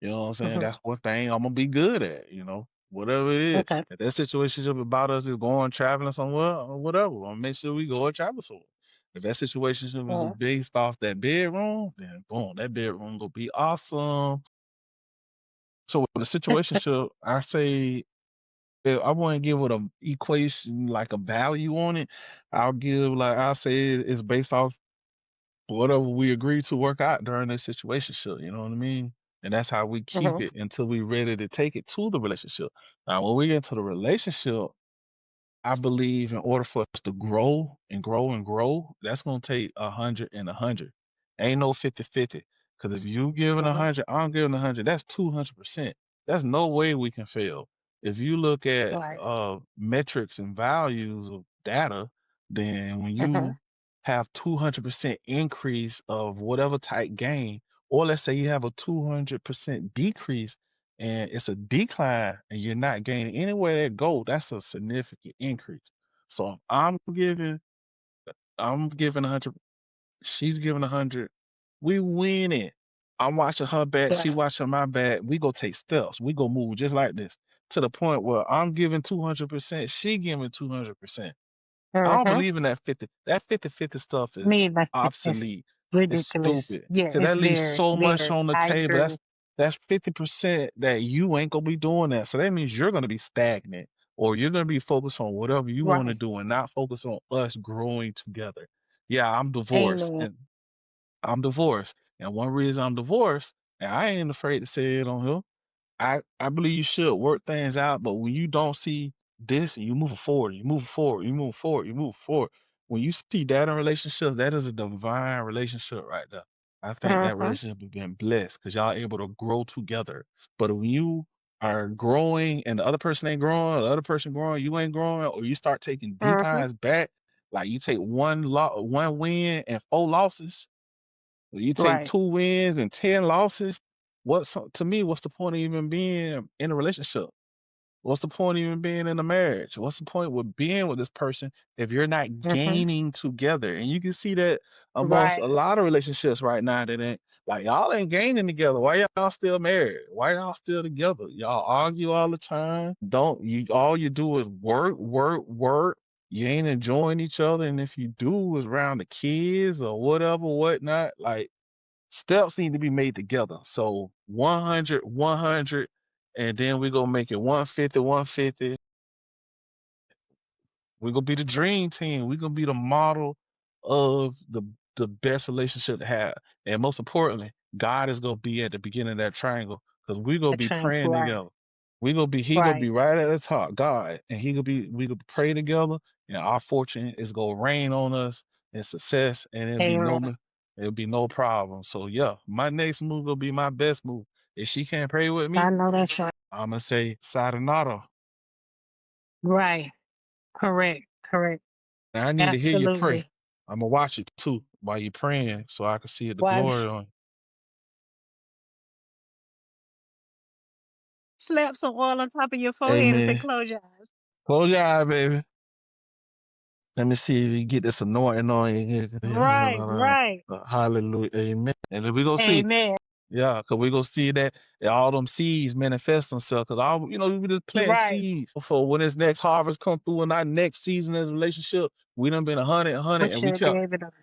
you know what I'm saying? mhm. That's one thing I'm gonna be good at, whatever it is. Okay. If that situationship about us is going traveling somewhere or whatever, I'm gonna make sure we go and travel somewhere. If that situationship is Mhm, based off that bedroom, then boom, that bedroom gonna be awesome. So with the situationship, I say I wouldn't give it a equation like a value on it. I'll say it's based off whatever we agree to work out during this situationship. You know what I mean? And that's how we keep mhm. it until we ready to take it to the relationship. Now, when we get into the relationship, I believe in order for us to grow and grow and grow, that's gonna take 100 and 100. Ain't no 50-50. Because if you giving Mhm. 100, I'm giving 100, that's 200%. There's no way we can fail. If you look at Right. metrics and values of data, then when Mhm. you have 200% increase of whatever type gain, or let's say you have a 200% decrease and it's a decline and you're not gaining anywhere that go, that's a significant increase. So if I'm giving 100, she's giving 100, we winning. I'm watching her back, she Yeah. watching my back. We go take steps. We go move just like this to the point where I'm giving 200%, she giving 200%. I don't Mhm. believe in that 50. That 50-50 stuff is Me, like, it's obsolete. It's ridiculous. stupid. Yeah, Cause it's that leaves very, so much very. on the I table. agree. That's 50% that you ain't gonna be doing that. So that means you're gonna be stagnant or you're gonna be focused on whatever you want to Right. do and not focus on us growing together. Yeah, I'm divorced Amen. and I'm divorced. And one reason I'm divorced, and I ain't afraid to say it on here, I believe you should work things out, but when you don't see this and you move forward, you move forward, you move forward, you move forward. When you see that in relationships, that is a divine relationship right there. I think that Mhm. relationship has been blessed because y'all able to grow together. But when you are growing and the other person ain't growing, or the other person growing, you ain't growing, or you start taking Mhm. declines back, like you take one win and four losses, when you take Right. 2 wins and 10 losses, to me, what's the point of even being in a relationship? What's the point of even being in a marriage? What's the point with being with this person if you're not Mhm. gaining together? And you can see that amongst Right. a lot of relationships right now that ain't like y'all ain't gaining together. Why y'all still married? Why y'all still together? Y'all argue all the time. Don't you all you do is work, work, work. You ain't enjoying each other. And if you do, it's around the kids or whatever, whatnot. Like steps need to be made together. So 100, 100, and then we gonna make it 150, 150. We're gonna be the dream team. We're gonna be the model of the best relationship to have. And most importantly, God is gonna be at the beginning of that triangle because we're gonna The be train. praying Right. together. He gonna be Right. right at the top, God, and we gonna pray together, and our fortune is gonna rain on us in success, and Amen. it'll be no problem. So yeah, my next move will be my best move. If she can't pray with I me, know that's right. I'm gonna say sayonara. Right. Correct. Correct. Now I need to hear you pray. Absolutely. I'm gonna watch it too while you praying, so I can see the Why glory on you. slap some oil on top of your forehead and say, Amen. "Close your eyes." Close your eye, baby. Let me see if you get this anointing on you. Right. Right. Hallelujah. Amen. And then we go see. Amen. Yeah, because we gonna see that all them seeds manifest themselves. Because all we just You're plant right. seeds for when this next harvest come through in our next season as a relationship. We done been 100, We and we should kept. gave it up.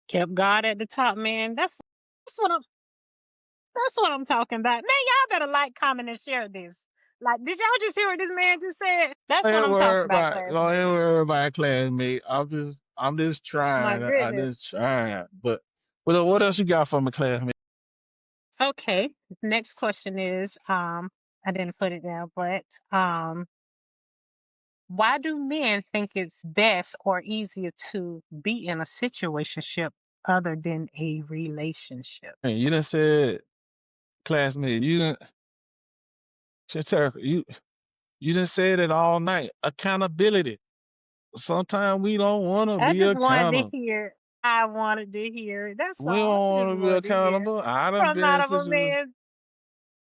Kept God at the top, man. That's what I'm that's what I'm talking about. Man, y'all better like, comment, and share this. Like, did y'all just hear what this man just said? That's what I'm talking about, Don't classmate. even worry about classmate. I'm just My trying. I goodness. just trying. But what else you got for me, classmate? Okay. Next question is, I didn't put it down, but why do men think it's best or easier to be in a situationship other than a relationship? Hey, you done said, classmate, Shaterica, you done said it all night. Accountability. Sometimes we don't want to I be just wanted to accountable. hear. I wanted to hear it. That's We all. don't I want just to be wanted to hear accountable. I done from been in out of a situations. man.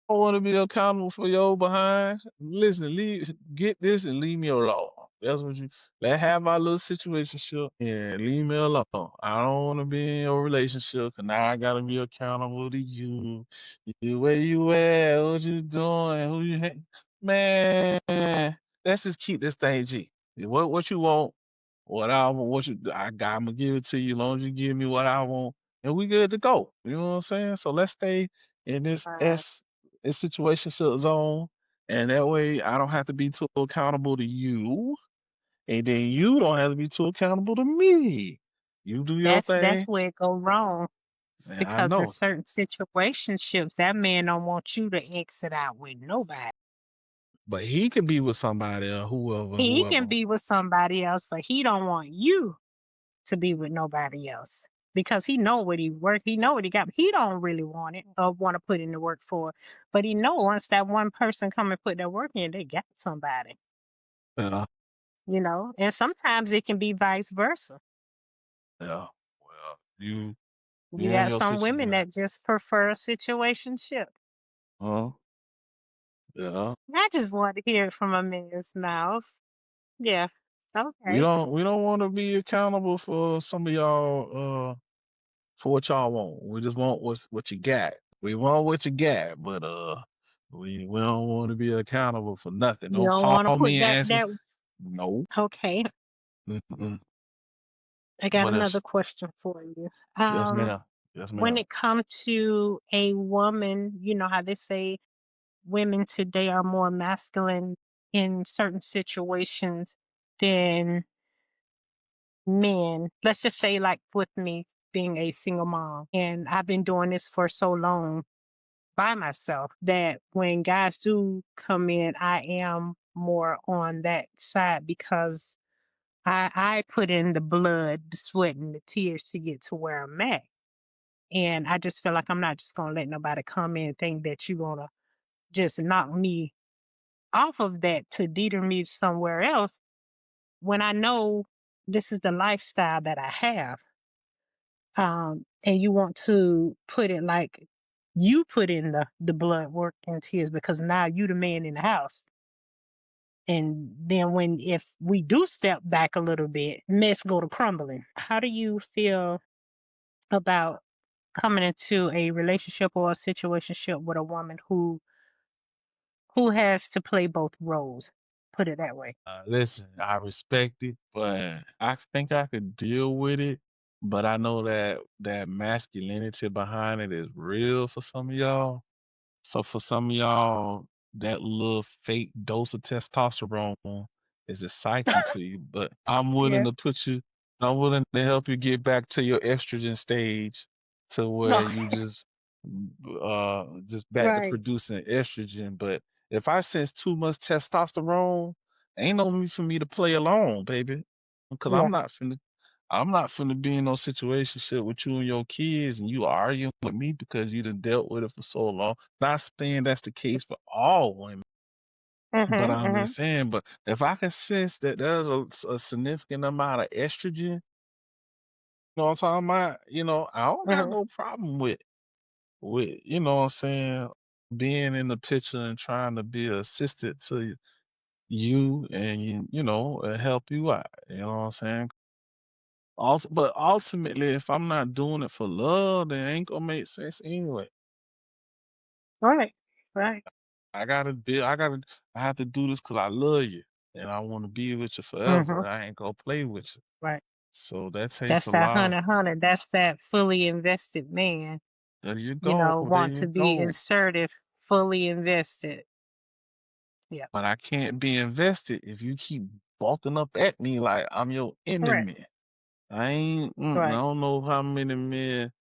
Don't want to be accountable for your behind. Listen, get this and leave me alone. That's what you. Let's have our little situationship and leave me alone. I don't want to be in your relationship, and now I gotta be accountable to you. You where you at? What you doing? Who you hang? Man, let's just keep this thing G. What you want? What I want? I'm gonna give it to you. As long as you give me what I want, and we good to go. You know what I'm saying? So let's stay in Right. this situationship zone, and that way I don't have to be too accountable to you, and then you don't have to be too accountable to me. You do your That's thing, where it go wrong and I because in know. certain situationships, that man don't want you to exit out with nobody. But he could be with somebody or He can whoever. be with somebody else, but he don't want you to be with nobody else because he know what he work. He know what he got. He don't really want it or want to put in the work for it, but he know once that one person come and put their work in, they got somebody. Yeah, And sometimes it can be vice versa. yeah. Well, you You and got your some women situation. that just prefer a situationship. Huh? Yeah. I just want to hear it from a man's mouth. Yeah. We Okay. don't we don't want to be accountable for some of y'all for what y'all want. We just want what you got. We want what you got, but we don't want to be accountable for nothing. You Don't don't call want to put me and that ask me. that No. okay. Mm-mm. I got What another else? question for you. Yes, ma'am. Yes, When ma'am. it comes to a woman, you know how they say women today are more masculine in certain situations than men. Let's just say, like with me being a single mom, and I've been doing this for so long by myself that when guys do come in, I am more on that side because I put in the blood, the sweat, and the tears to get to where I'm at. And I just feel like I'm not just gonna let nobody come in and think that you're gonna just knock me off of that to deter me somewhere else when I know this is the lifestyle that I have. And you want to put it like you put in the blood work and tears because now you the man in the house. And then when if we do step back a little bit, mess go to crumbling. How do you feel about coming into a relationship or a situationship with a woman who has to play both roles? Put it that way. Listen, I respect it, but I think I could deal with it. But I know that masculinity behind it is real for some of y'all. So for some of y'all, that little fake dose of testosterone is exciting to you. But Yeah. I'm willing to help you get back to your estrogen stage to where you Okay. just back to Right. producing estrogen. But if I sense too much testosterone, ain't no need for me to play alone, baby. Because Yeah. I'm not finna be in no situationship with you and your kids and you arguing with me because you done dealt with it for so long. Not saying that's the case for all women, but Mhm. I'm just Mhm. saying, but if I can sense that there's a significant amount of estrogen, you know what I'm talking about? I don't got Mhm. no problem you know what I'm saying, being in the picture and trying to be assisted to you and help you out. You know what I'm saying? But ultimately, if I'm not doing it for love, then it ain't gonna make sense anyway. Right. Right. I have to do this because I love you and I want to be with you Mhm. forever. I ain't gonna play with you. Right. So that takes That's a that lot of, honey honey. That's that fully invested man, there you go, there want to you be go. assertive, fully invested. Yeah. But I can't be invested if you keep bulking up at me like I'm your Correct. enemy. I Right. don't know how many men,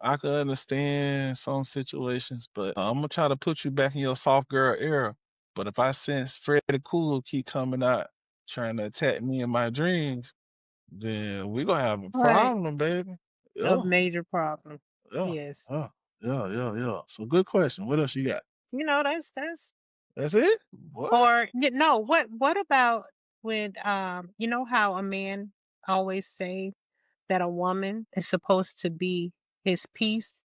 I could understand some situations, but I'm gonna try to put you back in your soft girl era. But if I sense Freddy Cool keep coming out trying to attack me in my dreams, then we gonna have a Right. problem, baby. A Yeah, major problem. yeah, Yes. yeah, yeah. So good question. What else you got? That's That's it? What? or no, what about when you know how a man always say that a woman is supposed to be his piece?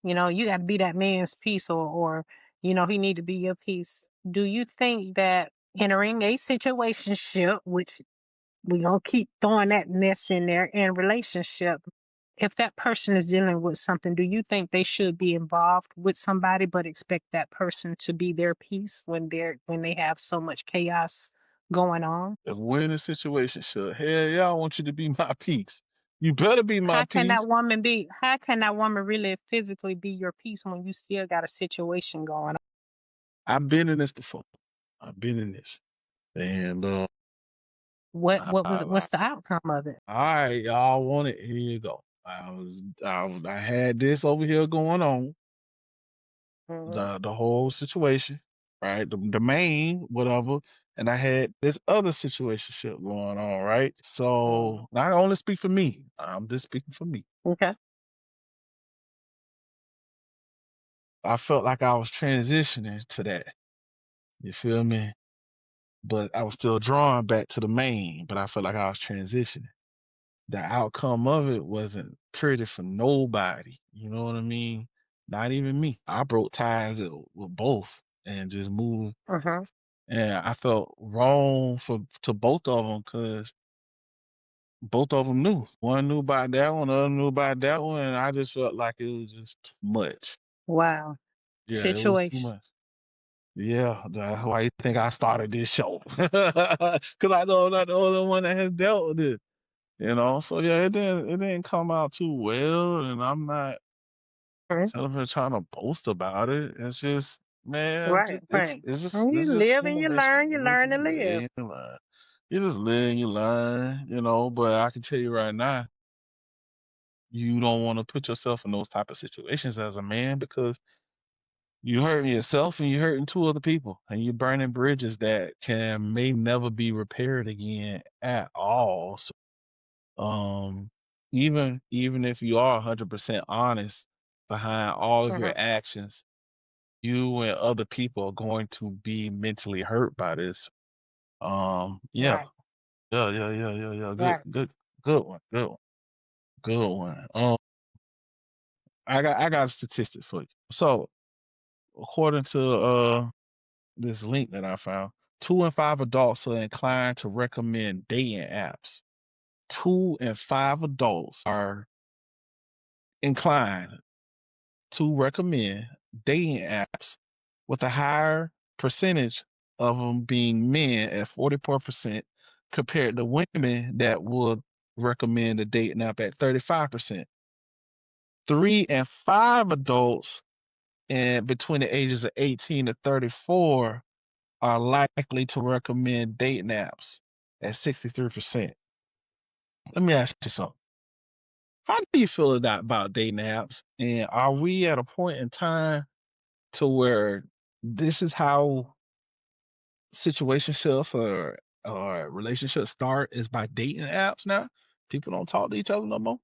You got to be that man's piece, or he need to be your piece. Do you think that entering a situationship, which we gonna keep throwing that mess in there, in relationship, if that person is dealing with something, do you think they should be involved with somebody but expect that person to be their piece when they have so much chaos going on? If we're in a situation, sure. Hell yeah, I want you to be my piece. You better be my piece. How can that woman really physically be your piece when you still got a situation going on? I've been in this before. I've been in this. And What's the outcome of it? all right, y'all want it? Here you go. I had this over here going on, Mhm. the whole situation, right? The main whatever, and I had this other situation shit going on, right? Mhm. So I only speak for me. I'm just speaking for me. Okay. I felt like I was transitioning to that. You feel me? But I was still drawing back to the main, but I felt like I was transitioning. The outcome of it wasn't pretty for nobody. You know what I mean? Not even me. I broke ties with both and just moved. Uh-huh. And I felt wrong to both of them because both of them knew. One knew about that one, the other knew about that one, and I just felt like it was just too much. Wow. Yeah, it was too Situation. much. Yeah, that's why you think I started this show. Because I know I'm not the only one that has dealt with it. So yeah, it didn't come out too well, and I'm not Mhm. telling her trying to boast about it. It's just, man, Right, right. it's You just live and human you nature. learn, you learn to live. You just live and you learn, but I can tell you right now, you don't want to put yourself in those type of situations as a man because you hurting yourself and you hurting two other people and you're burning bridges that may never be repaired again at all. So Um, even if you are 100% honest behind all of your Mhm. actions, you and other people are going to be mentally hurt by this. Yeah, Right, yeah. right. Good one, good one, good one. I got a statistic for you. So according to this link that I found, 2 in 5 adults are inclined to recommend dating apps. 2 in 5 adults are inclined to recommend dating apps with a higher percentage of them being men at 44% compared to women that would recommend a dating app at 35%. 3 in 5 adults and between the ages of 18 to 34 are likely to recommend dating apps at 63%. Let me ask you something. How do you feel about dating apps? And are we at a point in time to where this is how situationships or relationships start is by dating apps now? People don't talk to each other no more.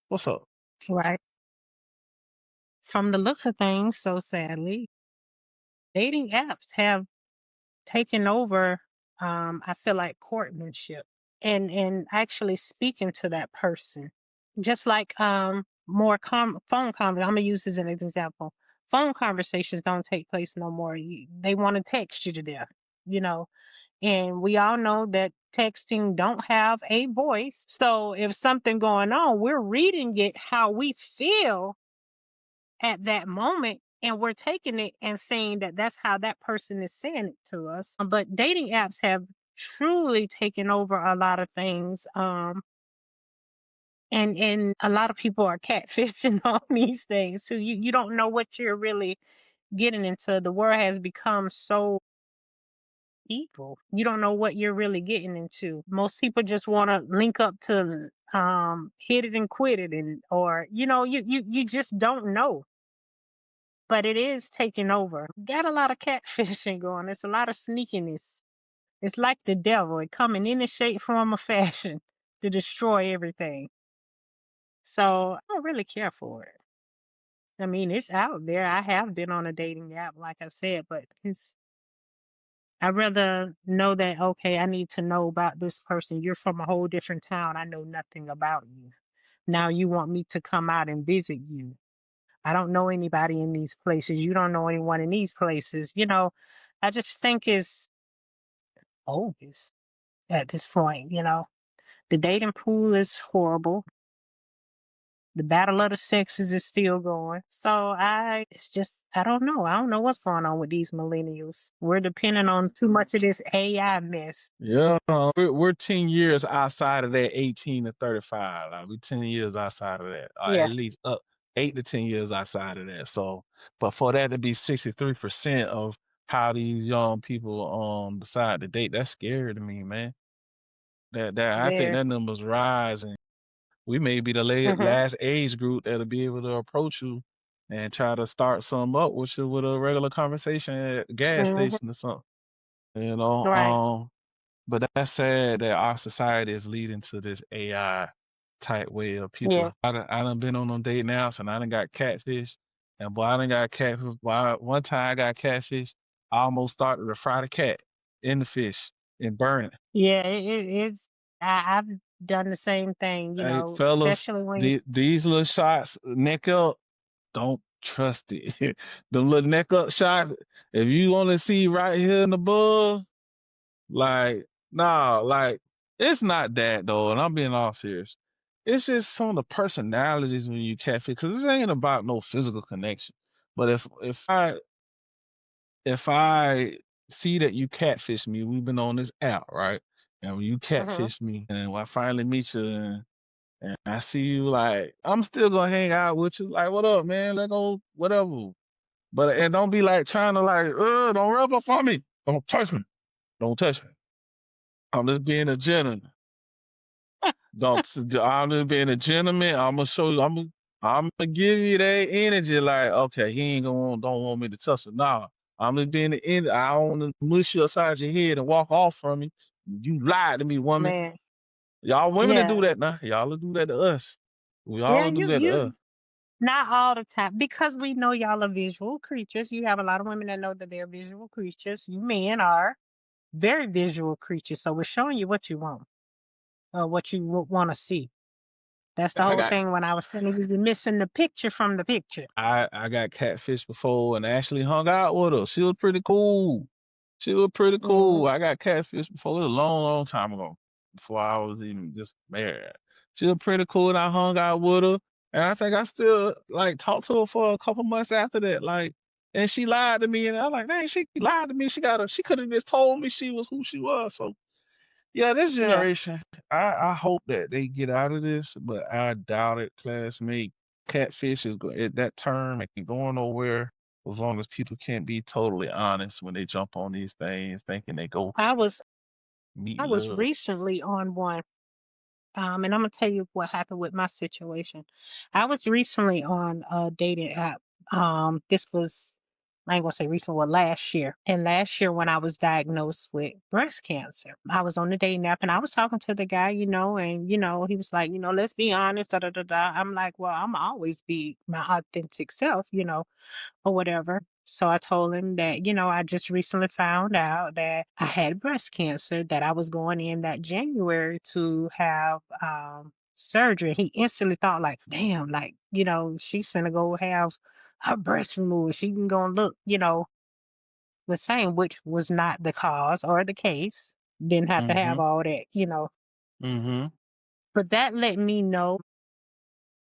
What's up? Right. From the looks of things, so sadly, dating apps have taken over, I feel like courtmanship and actually speaking to that person. Just like more phone conversations. I'm gonna use this as an example. Phone conversations don't take place no more. They want to text you to death, you know. And we all know that texting don't have a voice. So if something going on, we're reading it how we feel at that moment, and we're taking it and saying that that's how that person is saying it to us. But dating apps have truly taken over a lot of things. And a lot of people are catfishing on these things too. You don't know what you're really getting into. The world has become so evil. You don't know what you're really getting into. Most people just want to link up to hit it and quit it, and or you just don't know. But it is taking over. Got a lot of catfishing going. It's a lot of sneakiness. It's like the devil. It come in any shape, form, or fashion to destroy everything. So I don't really care for it. I mean, it's out there. I have been on a dating app, like I said, but I'd rather know that, okay, I need to know about this person. You're from a whole different town. I know nothing about you. Now you want me to come out and visit you. I don't know anybody in these places. You don't know anyone in these places. I just think it's bogus at this point. The dating pool is horrible. The battle of the sexes is still going. So it's just, I don't know. I don't know what's going on with these millennials. We're depending on too much of this AI mess. Yeah, we're 10 years outside of that 18 to 35. Like we're 10 years outside of that, Yeah, at least up 8 to 10 years outside of that. So, but for that to be 63% of how these young people decide to date, that's scary to me, man. That I think there. that number's rising. We may be the Mhm. last age group that'll be able to approach you and try to start something up with you with a regular conversation at a gas Mhm. station or something. You know, Right. but that's sad that our society is leading to this AI type way of people. Yes. I done been on them dating apps and I done got catfish. And boy, I done got catfish. Boy, one time I got catfish. I almost started to fry the cat in the fish and burn it. Yeah. It's. I've done the same thing. Hey, fellas, Especially when. these little shots, neck up, don't trust it. The little neck up shots, if you want to see right here in the above, like, nah, like, it's not that though, and I'm being all serious. It's just some of the personalities when you catfish, because it ain't about no physical connection. But if I see that you catfish me, we've been on this app, right? And when you Mhm. catfish me, and when I finally meet you, and I see you, like, I'm still gonna hang out with you. Like, what up, man? Let go, whatever. But and don't be like trying to like, don't rub up on me. Don't touch me. Don't touch me. I'm just being a gentleman. Don't. I'm just being a gentleman. I'm gonna show you. I'm gonna give you that energy. Like, okay, he ain't gonna don't want me to touch him. Nah, I'm just being the end. I don't want to mush you aside your head and walk off from me. You lied to me, woman. Man. Y'all women that do Yeah. that now. Y'all will do that to us. We all Yeah. will do You. that to us. You. Not all the time, because we know y'all are visual creatures. You have a lot of women that know that they're visual creatures. You men are very visual creatures. So we're showing you what you want, or what you want to see. That's the I whole got thing when I was telling you you're missing the picture from the picture. I got catfish before and actually hung out with her. She was pretty cool. She was pretty Mm, cool. I got catfish before. It was a long, long time ago. Before I was even just married. She was pretty cool and I hung out with her. And I think I still like talked to her for a couple months after that. Like, and she lied to me and I'm like, dang, she lied to me. She could have just told me she was who she was. So yeah, this yeah. generation, I hope that they get out of this, but I doubt it, classmate. Catfish that term ain't going nowhere as long as people can't be totally honest when they jump on these things, thinking they go I was meet I was love. recently on one. And I'm gonna tell you what happened with my situation. I was recently on a dating app. This was, I ain't gonna say recent, well, last year. And last year, when I was diagnosed with breast cancer, I was on the dating app and I was talking to the guy, and he was like, let's be honest, da da da da. I'm like, well, I'm always be my authentic self, or whatever. So I told him that, I just recently found out that I had breast cancer, that I was going in that January to have surgery. He instantly thought like, damn, like, she's finna go have her breast removed. She can go and look, the same, which was not the cause or the case. Didn't have to have Mm-hmm. all that. Mm-hmm. But that let me know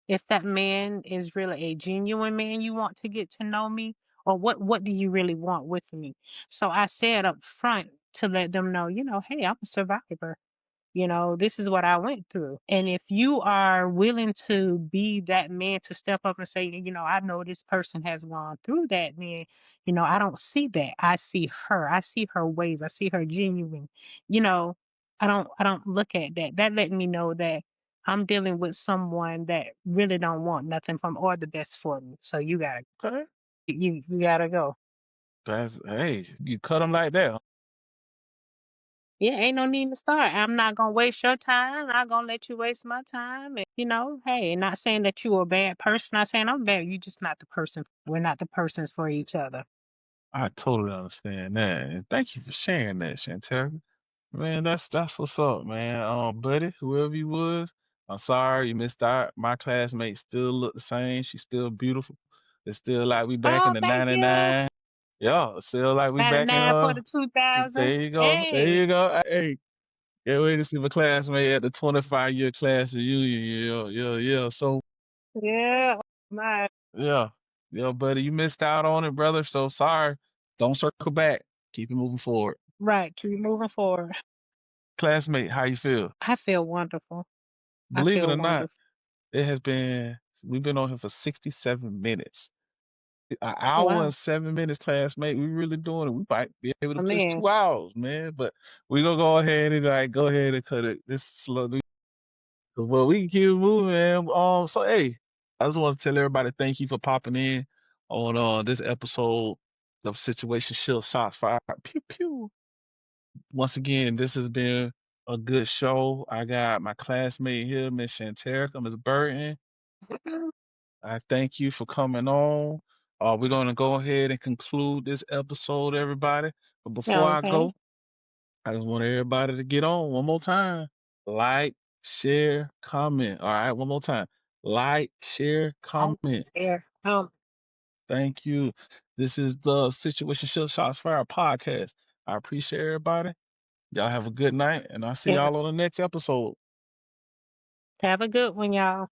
if that man is really a genuine man you want to get to know me, or what do you really want with me. So I said up front to let them know, hey, I'm a survivor. This is what I went through. And if you are willing to be that man to step up and say, I know this person has gone through that, then, I don't see that. I see her. I see her ways. I see her genuine. You know, I don't look at that. That let me know that I'm dealing with someone that really don't want nothing from or the best for me. So Okay. you gotta go. That's hey, you cut them like that. Yeah, ain't no need to start. I'm not gonna waste your time. I'm not gonna let you waste my time. And hey, not saying that you're a bad person. Not saying I'm bad. You just not the person. We're not the persons for each other. I totally understand that. And thank you for sharing that, Shaterica. Man, that's what's up, man. Buddy, whoever you was, I'm sorry you missed out. My classmates still look the same. She's still beautiful. It's still like we back in Oh, the thank you. 99. Yeah, it's still like we back in 99 for the 2000. there you go. There Hey, you go. Hey, can't wait to see my classmate at the 25-year class reunion. Yeah. So yeah, my yeah. Yeah, buddy, you missed out on it, brother. So sorry. Don't circle back. Keep it moving forward. right. Keep moving forward. Classmate, how you feel? I feel wonderful. I Believe it feel or not, wonderful. it has been we've been on here for 67 minutes. An hour Wow. and 7 minutes, classmate. We really doing it. We might be able to I push mean, 2 hours, man. But we gonna go ahead and go ahead and cut it. This is slow. But we can keep it moving, man. So hey, I just want to tell everybody thank you for popping in on this episode of Situation Shield Shots Fired. Pew pew. Once again, this has been a good show. I got my classmate here, Miss Shanterica, Miss Burton. I thank you for coming on. We're going to go ahead and conclude this episode, everybody. But before I okay. go, I just want everybody to get on one more time. Like, share, comment. All right, one more time. Like, share, Out comment. there. Thank you. This is the Situation Shield Shots Fire podcast. I appreciate everybody. Y'all have a good night, and I'll see Yes. y'all on the next episode. Have a good one, y'all.